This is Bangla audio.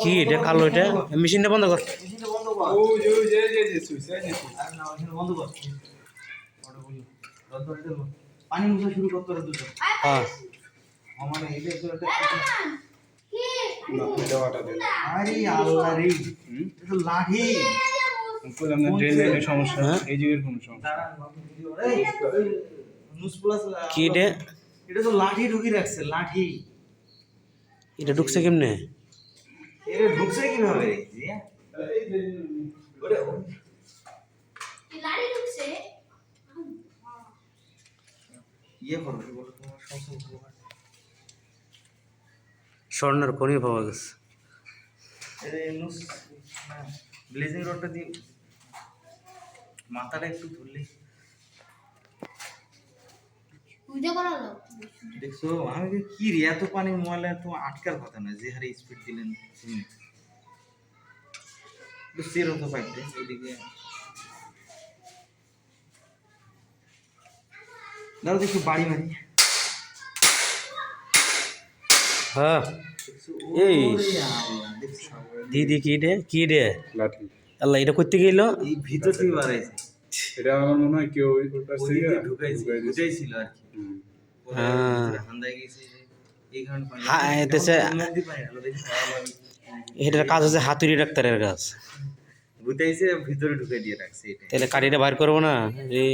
কি এটা কালো, এটা মেশিনটা বন্ধ কর। পানি মুছা শুরু করতে হবে দুটো। হ্যাঁ মানে এটা একটা আরে আল্লাহ রে, এটা লাঠি সমস্যা, এই যুগের কোনো সমস্যা। কি এটা? এটা তো লাঠি ঢুকি রাখছে, লাঠি। এটা ঢুকছে কেমনে? এটা ঢুকছে কিভাবে? লাড়ি ঢুকছে ইয়ে করবে স্বর্ণের খনি পাওয়া গেছে। ব্লেজিং রডটা দিয়ে মাথাটা একটু ধরলেই পূজা করালো। দেখছো, আমি কি রে এত পানি ময়লা তো আটকার কথা না, যে হারে স্পিড দিলেন তুমি। সেরো তো পাইতে এদিকে দাও, দেখো বাড়ি মারি। হ্যাঁ এই দিদি কি রে, কি রে লাঠি আল্লাহ, এটা করতে গেল এই ভিতর থেকে বাড়াইছে, এটা আমার মনে হয় কেউ ওই পাশ থেকে ঢুকাইছিল আর কি। হ্যাঁ হান্দায় গেছে এই কারণে পানি। হ্যাঁ এতেছে এটার কাজ হচ্ছে হাতুড়ি ডাক্তারের কাজ। ভুতাইছে ভিতরে ঢুকাই দিয়ে রাখছে এটা। তাহলে কাঠিটা বাইর করবো না রে।